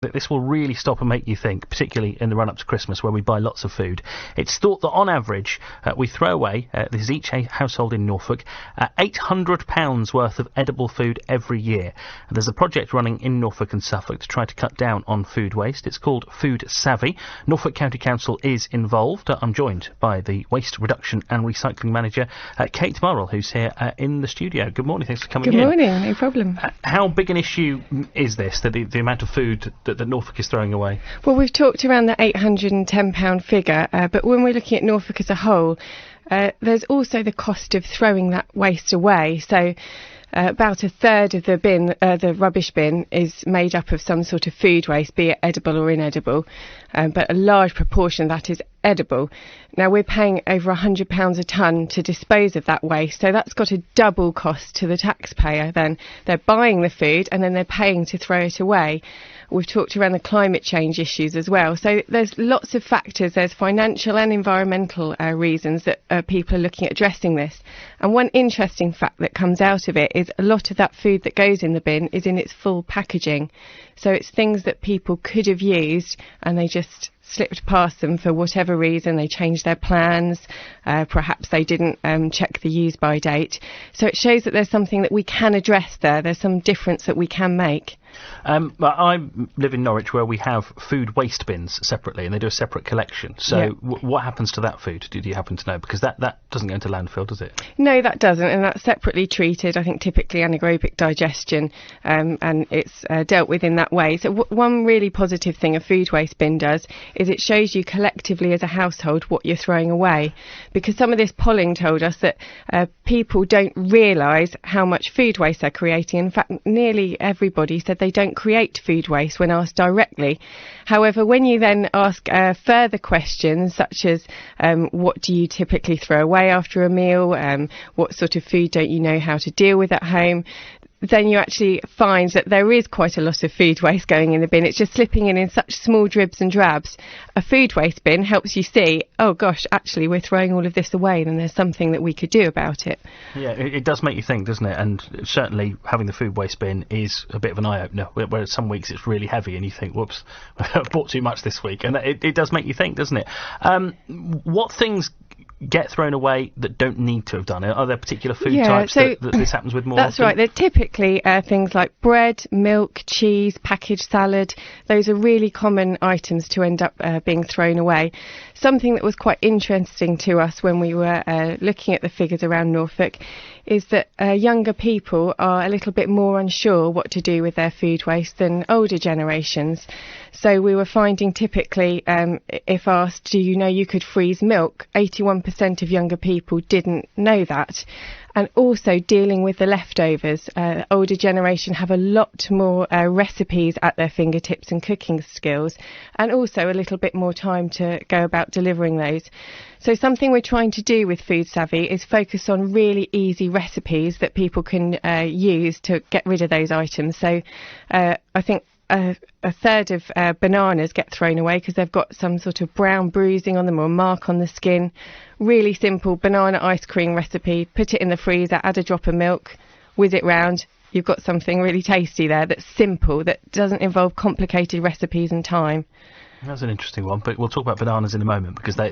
that this will really stop and make you think, particularly in the run-up to Christmas where we buy lots of food. It's thought that on average we throw away, this is each household in Norfolk, £800 worth of edible food every year. And there's a project running in Norfolk and Suffolk to try to cut down on food waste. It's called Food Savvy. Norfolk County Council is involved. I'm joined by the Waste Reduction and Recycling Manager, Kate Murrell, who's here in the studio. Good morning, thanks for coming in. Good morning, no problem. How big an issue is this, the amount of food that Norfolk is throwing away? Well, we've talked around the £810 figure, but when we're looking at Norfolk as a whole, there's also the cost of throwing that waste away. So about a third of the rubbish bin is made up of some sort of food waste, be it edible or inedible, but a large proportion of that is edible. Now, we're paying over £100 a tonne to dispose of that waste, so that's got a double cost to the taxpayer. Then they're buying the food and then they're paying to throw it away. We've talked around the climate change issues as well. So there's lots of factors. There's financial and environmental reasons that people are looking at addressing this. And one interesting fact that comes out of it is a lot of that food that goes in the bin is in its full packaging. So it's things that people could have used and they just slipped past them for whatever reason. They changed their plans, perhaps they didn't check the use by date. So it shows that there's something that we can address there. There's some difference that we can make. I live in Norwich where we have food waste bins separately and they do a separate collection. So yeah. What happens to that food? Do you happen to know? Because that doesn't go into landfill, does it? No, that doesn't, and that's separately treated, I think typically anaerobic digestion, and it's dealt with in that way. So one really positive thing a food waste bin does is it shows you collectively as a household what you're throwing away. Because some of this polling told us that people don't realise how much food waste they're creating. In fact, nearly everybody said they don't create food waste when asked directly. However, when you then ask further questions such as what do you typically throw away after a meal, what sort of food don't you know how to deal with at home, then you actually find that there is quite a lot of food waste going in the bin. It's just slipping in such small dribs and drabs. A food waste bin helps you see, oh gosh, actually we're throwing all of this away and there's something that we could do about it. Yeah, it does make you think, doesn't it? And certainly having the food waste bin is a bit of an eye-opener, where some weeks it's really heavy and you think, whoops, I've bought too much this week. And it does make you think, doesn't it? What things get thrown away that don't need to have done it? Are there particular food types that this happens with more That's often? right. They're typically things like bread, milk, cheese, packaged salad. Those are really common items to end up being thrown away. Something that was quite interesting to us when we were looking at the figures around Norfolk is that younger people are a little bit more unsure what to do with their food waste than older generations. So we were finding typically, if asked, do you know you could freeze milk, 81% of younger people didn't know that. And also dealing with the leftovers. Older generation have a lot more recipes at their fingertips and cooking skills, and also a little bit more time to go about delivering those. So something we're trying to do with Food Savvy is focus on really easy recipes that people can use to get rid of those items. So I think a third of bananas get thrown away because they've got some sort of brown bruising on them or mark on the skin. Really simple banana ice cream recipe. Put it in the freezer, add a drop of milk, whiz it round. You've got something really tasty there that's simple, that doesn't involve complicated recipes and time. That's an interesting one, but we'll talk about bananas in a moment because they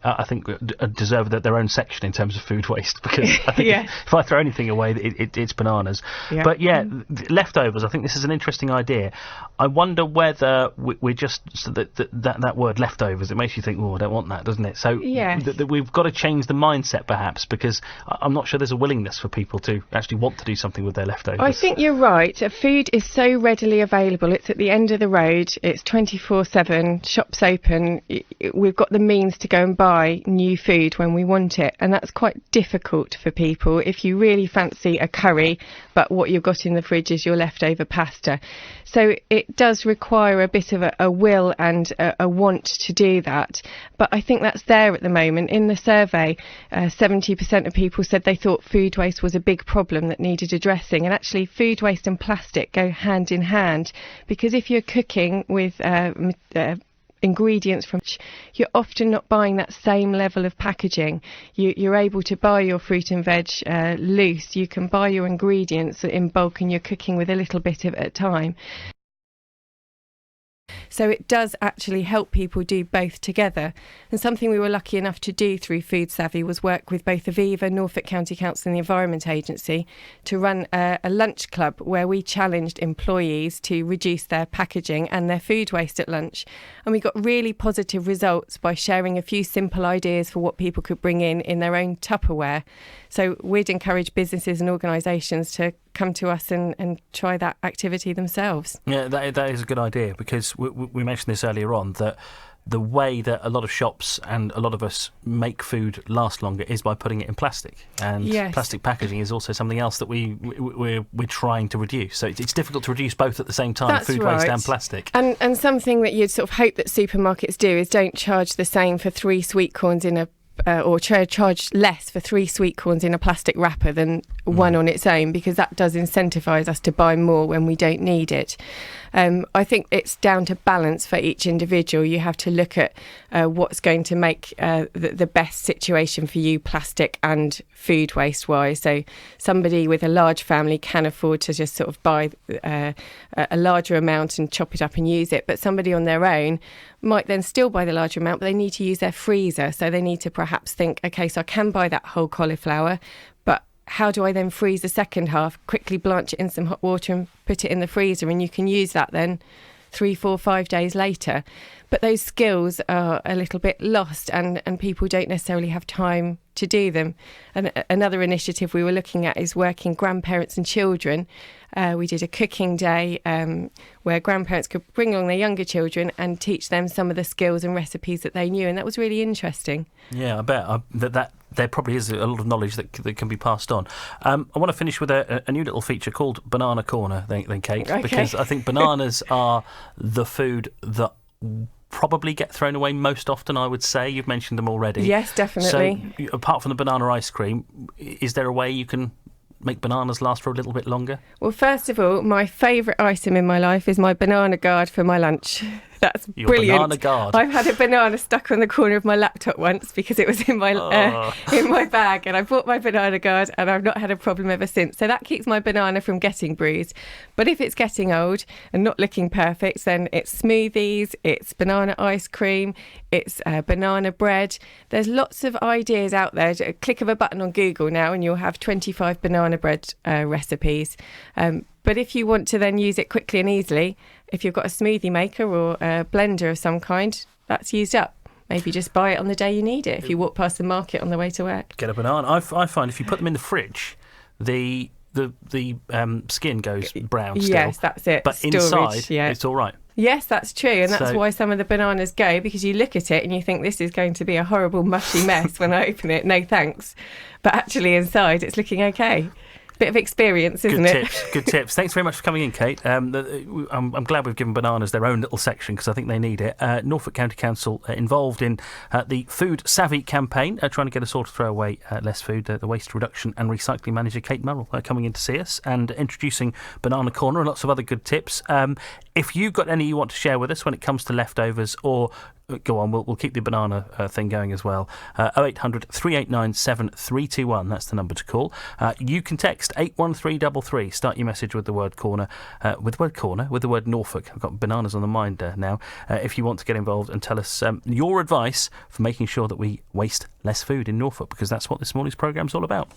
I think deserve their own section in terms of food waste, because I think if I throw anything away, it's bananas. Yeah. But leftovers, I think this is an interesting idea. I wonder whether we're just that word leftovers, it makes you think, oh, I don't want that, doesn't it? So we've got to change the mindset perhaps, because I'm not sure there's a willingness for people to actually want to do something with their leftovers. I think you're right. Food is so readily available. It's at the end of the road. It's 24/7. Shops open, we've got the means to go and buy new food when we want it, and that's quite difficult for people if you really fancy a curry but what you've got in the fridge is your leftover pasta. So it does require a bit of a will and a want to do that, but I think that's there at the moment. In the survey, 70% of people said they thought food waste was a big problem that needed addressing, and actually food waste and plastic go hand in hand, because if you're cooking with ingredients from, you're often not buying that same level of packaging. You're able to buy your fruit and veg loose. You can buy your ingredients in bulk and you're cooking with a little bit of at a time. So it does actually help people do both together. And something we were lucky enough to do through Food Savvy was work with both Aviva, Norfolk County Council and the Environment Agency to run a lunch club where we challenged employees to reduce their packaging and their food waste at lunch. And we got really positive results by sharing a few simple ideas for what people could bring in their own Tupperware. So we'd encourage businesses and organisations to come to us and try that activity themselves. Yeah, that is a good idea, because we mentioned this earlier on, that the way that a lot of shops and a lot of us make food last longer is by putting it in plastic. And yes. Plastic packaging is also something else that we're trying to reduce. So it's difficult to reduce both at the same time, That's food right. waste and plastic. And something that you'd sort of hope that supermarkets do is don't charge the same for 3 sweet corns in a or charge less for 3 sweet corns in a plastic wrapper than one on its own, because that does incentivise us to buy more when we don't need it. I think it's down to balance for each individual. You have to look at what's going to make the best situation for you, plastic and food waste wise. So somebody with a large family can afford to just sort of buy a larger amount and chop it up and use it, but somebody on their own might then still buy the larger amount, but they need to use their freezer. So they need to perhaps think, OK, so I can buy that whole cauliflower, but how do I then freeze the second half, quickly blanch it in some hot water and put it in the freezer, and you can use that then 3, 4, 5 days later. But those skills are a little bit lost, and people don't necessarily have time to do them. And another initiative we were looking at is working grandparents and children. We did a cooking day where grandparents could bring along their younger children and teach them some of the skills and recipes that they knew, and that was really interesting. Yeah, I bet that there probably is a lot of knowledge that can be passed on. I want to finish with a new little feature called Banana Corner, then Kate, okay. Because I think bananas are the food that probably get thrown away most often, I would say. You've mentioned them already. Yes, definitely. So apart from the banana ice cream, is there a way you can make bananas last for a little bit longer? Well, first of all, my favourite item in my life is my banana guard for my lunch. That's Your brilliant. banana guard. I've had a banana stuck on the corner of my laptop once because it was in my bag, and I bought my banana guard and I've not had a problem ever since. So that keeps my banana from getting bruised. But if it's getting old and not looking perfect, then it's smoothies, it's banana ice cream, it's banana bread. There's lots of ideas out there. A click of a button on Google now and you'll have 25 banana bread recipes. But if you want to then use it quickly and easily, if you've got a smoothie maker or a blender of some kind, that's used up. Maybe just buy it on the day you need it if you walk past the market on the way to work. Get a banana. I find if you put them in the fridge, the skin goes brown still. Yes, that's it. But storage, inside, yeah. it's all right. Yes, that's true. And that's why some of the bananas go, because you look at it and you think this is going to be a horrible mushy mess when I open it. No thanks. But actually inside it's looking okay. Bit of experience, isn't it? Good tips. Thanks very much for coming in, Kate. I'm glad we've given bananas their own little section because I think they need it. Norfolk County Council involved in the Food Savvy campaign, trying to get us all to throw away less food. The Waste Reduction and Recycling Manager, Kate Murrell, coming in to see us and introducing Banana Corner and lots of other good tips. If you've got any you want to share with us when it comes to leftovers, or go on, we'll keep the banana thing going as well. 0800 389 7321, that's the number to call. You can text 81333. Start your message with the word corner, with the word Norfolk. I've got bananas on the mind now. If you want to get involved and tell us your advice for making sure that we waste less food in Norfolk, because that's what this morning's programme's all about.